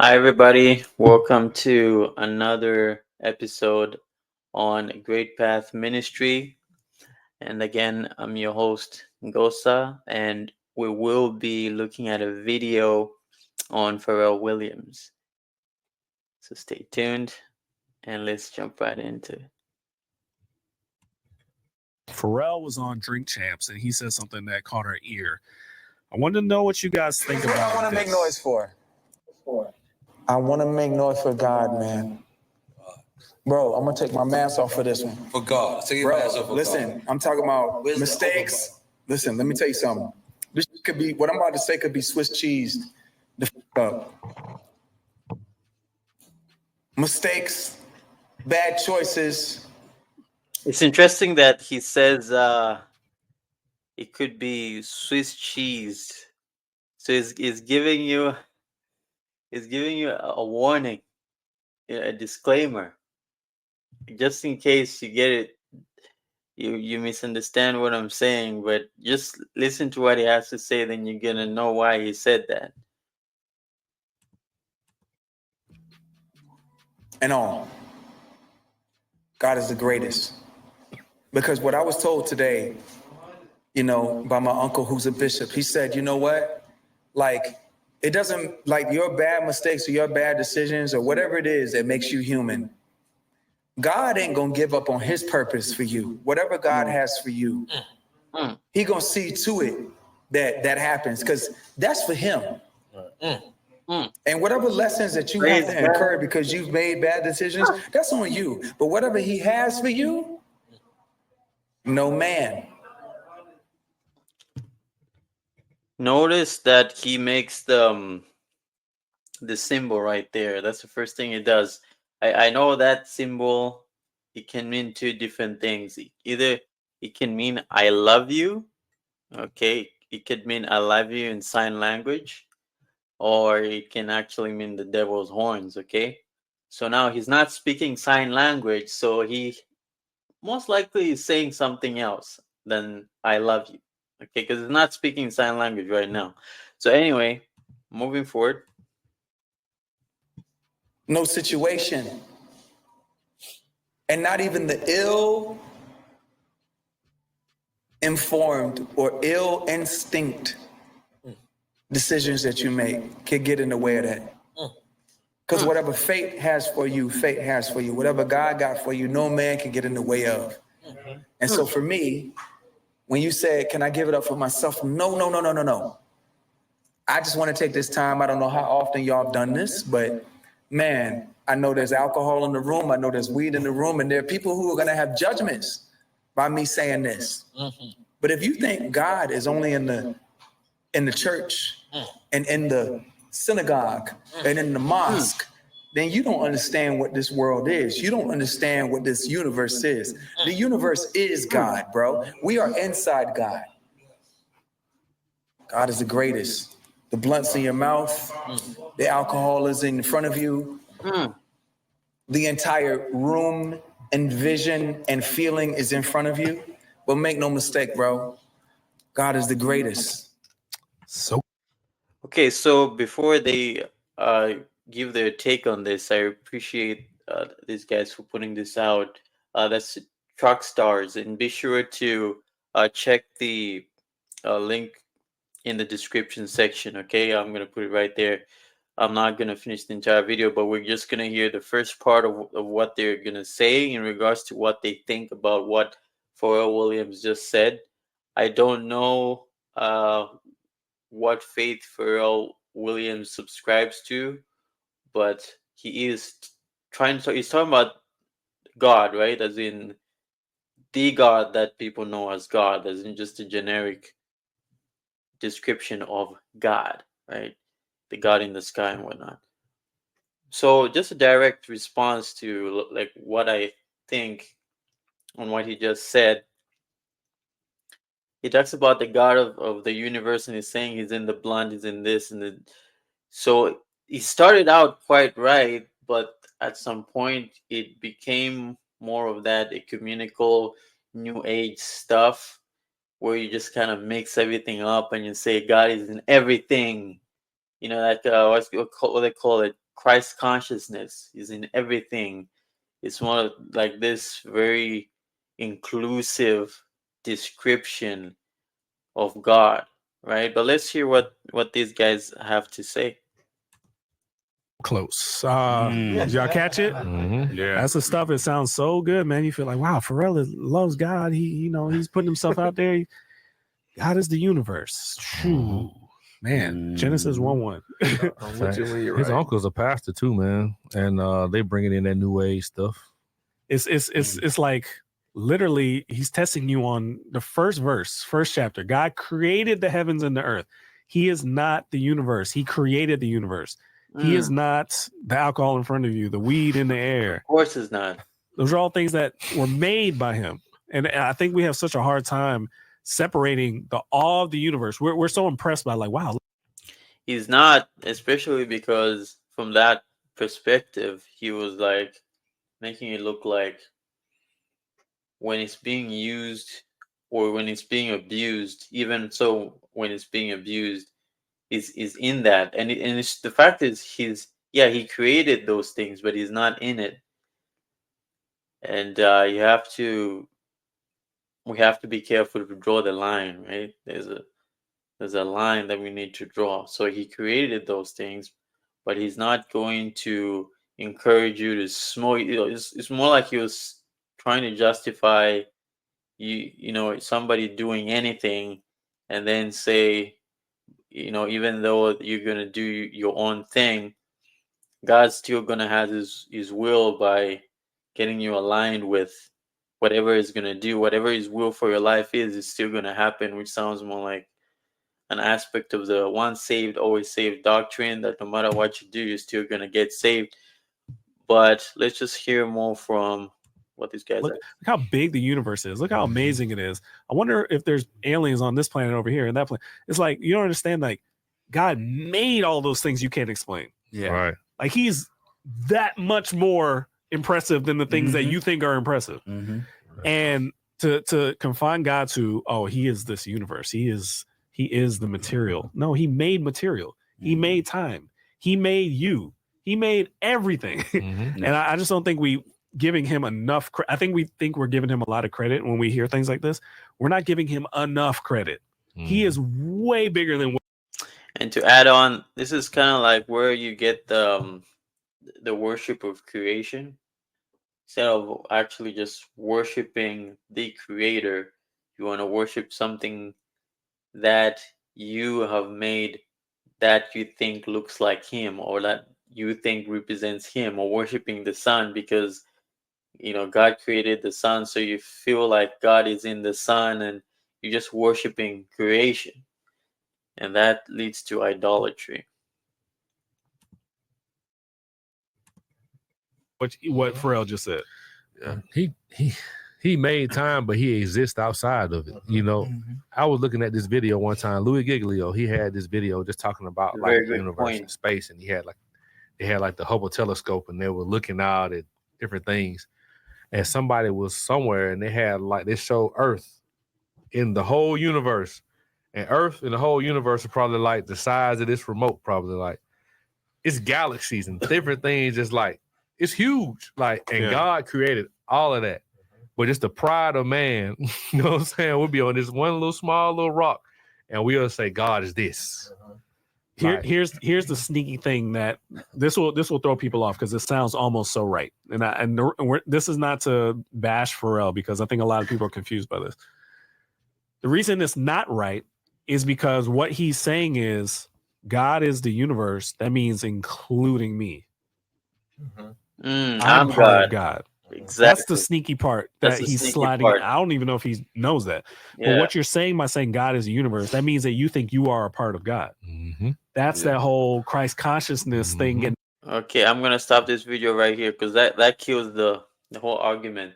Hi, everybody. Welcome to another episode on Great Path Ministry. And again, I'm your host, Gosa, and we will be looking at a video on Pharrell Williams. So stay tuned and let's jump right into it. Pharrell was on Drink Champs and he said something that caught our ear. I wanted to know what you guys think about I want to this. make noise for. I want to make noise for God, man. Bro, I'm gonna take my mask off for this one. For God. Take your mask off Bro, for listen, God. I'm talking about Where's the mistakes. Listen, let me tell you something. This could be what I'm about to say could be Swiss cheese. The up. Mistakes, bad choices. It's interesting that he says it could be Swiss cheese. So he's giving you a warning, a disclaimer, just in case you get it. You misunderstand what I'm saying, but just listen to what he has to say, then you're gonna know why he said that. And all. God is the greatest. Because what I was told today, by my uncle who's a bishop, he said, you know what? Like, it doesn't, like your bad mistakes or your bad decisions or whatever it is that makes you human. God ain't gonna give up on his purpose for you. Whatever God has for you, he gonna see to it that happens, because that's for him. And whatever lessons that you have to incur because you've made bad decisions, that's on you. But whatever he has for you, no man. Notice that he makes the symbol right there. That's the first thing he does. I know that symbol, it can mean two different things. Either it can mean I love you, okay? It could mean I love you in sign language, or it can actually mean the devil's horns, okay? So now he's not speaking sign language, so he most likely is saying something else than I love you, okay? Because he's not speaking sign language right now. So anyway, moving forward. No situation. And not even the ill informed or ill instinct decisions that you make can get in the way of that. Because whatever fate has for you, fate has for you. Whatever God got for you, no man can get in the way of. And so for me, when you said, can I give it up for myself? No, no, no, no, no, no. I just want to take this time. I don't know how often y'all have done this, but man, I know there's alcohol in the room. I know there's weed in the room, and there are people who are going to have judgments by me saying this. But if you think God is only in the church and in the synagogue and in the mosque, then you don't understand what this world is. You don't understand what this universe is. The universe is God, bro. We are inside God. God is the greatest. The blunt's in your mouth. The alcohol is in front of you. The entire room and vision and feeling is in front of you. But make no mistake, bro. God is the greatest. So Okay, so before they give their take on this, I appreciate these guys for putting this out. That's Truck Stars, and be sure to check the link in the description section. Okay, I'm gonna put it right there. I'm not gonna finish the entire video, but we're just gonna hear the first part of what they're gonna say in regards to what they think about what Pharrell Williams just said. I don't know what faith Pharrell Williams subscribes to, but he is trying to. He's talking about God, right? As in the God that people know as God, as in just a generic description of God, right? The God in the sky and whatnot. So just a direct response to like what I think on what he just said. He talks about the God of the universe, and he's saying he's in the blunt, he's in this and the. So he started out quite right, but at some point it became more of that ecumenical new age stuff where you just kind of mix everything up and you say God is in everything. You know, like what they call it, Christ consciousness is in everything. It's one of like this very inclusive description of God, right? But let's hear what these guys have to say. Close. Did y'all catch it? Yeah. That's the stuff. It sounds so good, man. You feel like, wow, Pharrell loves God. He's putting himself out there. God is the universe. True. Man, Genesis 1:1. I'm with you when you're His right. uncle's a pastor too, man, and they bringing in that new age stuff. It's like literally he's testing you on the first verse, first chapter. God created the heavens and the earth. He is not the universe. He created the universe. He is not the alcohol in front of you, the weed in the air. Of course, it's not. Those are all things that were made by him. And I think we have such a hard time separating the awe of the universe. We're so impressed by like, wow. He's not, especially because from that perspective, he was like making it look like when it's being used or when it's being abused, even so when it's being abused, is in that. And it's the fact is he created those things, but he's not in it. And we have to be careful to draw the line, right? There's a line that we need to draw. So he created those things, but he's not going to encourage you to smoke. It's more like he was trying to justify somebody doing anything, and then say, even though you're gonna do your own thing, God's still gonna have his will by getting you aligned with whatever he's gonna do, whatever his will for your life is still gonna happen, which sounds more like an aspect of the once saved, always saved doctrine, that no matter what you do, you're still going to get saved. But let's just hear more from what these guys look how big the universe is. Look how amazing it is. I wonder if there's aliens on this planet over here and that planet. It's like, you don't understand, like, God made all those things you can't explain. Yeah. Right. Like, he's that much more impressive than the things that you think are impressive. And to confine God to, oh, he is this universe. He is the material. No, he made material. He made time. He made you. He made everything. And I just don't think we giving him enough. I think we think we're giving him a lot of credit when we hear things like this. We're not giving him enough credit. He is way bigger than. And to add on, this is kind of like where you get the worship of creation. Instead of actually just worshiping the creator, you want to worship something that you have made that you think looks like him, or that you think represents him, or worshiping the sun because God created the sun, so you feel like God is in the sun, and you're just worshiping creation, and that leads to idolatry. What Pharrell just said. Yeah. He made time, but he exists outside of it. I was looking at this video one time. Louis Giglio, he had this video just talking about like the universe and space, and they had like the Hubble telescope, and they were looking out at different things. And somebody was somewhere, and they showed Earth in the whole universe, and Earth in the whole universe are probably like the size of this remote. Probably like it's galaxies and different things. Just like it's huge. Like, and God created all of that. But it's the pride of man, you know what I'm saying? We'll be on this one little small little rock, and we'll say God is this. Here's the sneaky thing that this will throw people off because it sounds almost so right. And this is not to bash Pharrell because I think a lot of people are confused by this. The reason it's not right is because what he's saying is God is the universe. That means including me. I'm part of God. Exactly. That's the sneaky part that he's sliding. Part. I don't even know if he knows that. Yeah. But what you're saying by saying God is a universe, that means that you think you are a part of God. That's that whole Christ consciousness thing. And okay, I'm gonna stop this video right here because that kills the whole argument.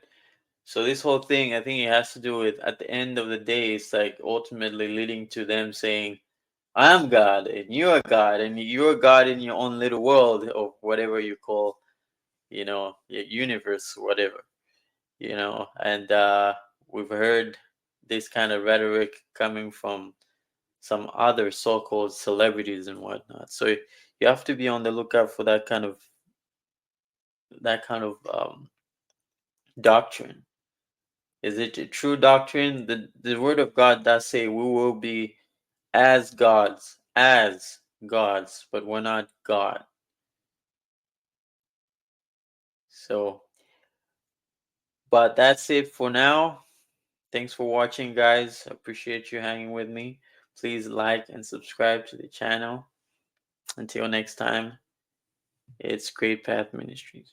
So this whole thing, I think it has to do with, at the end of the day, it's like ultimately leading to them saying, I'm God and you're God and you're God in your own little world, or whatever you call, your universe, whatever, and we've heard this kind of rhetoric coming from some other so-called celebrities and whatnot. So you have to be on the lookout for that kind of doctrine. Is it a true doctrine? The word of God does say we will be as gods, but we're not God. So, but that's it for now. Thanks for watching, guys. Appreciate you hanging with me. Please like and subscribe to the channel. Until next time, it's Great Path Ministries.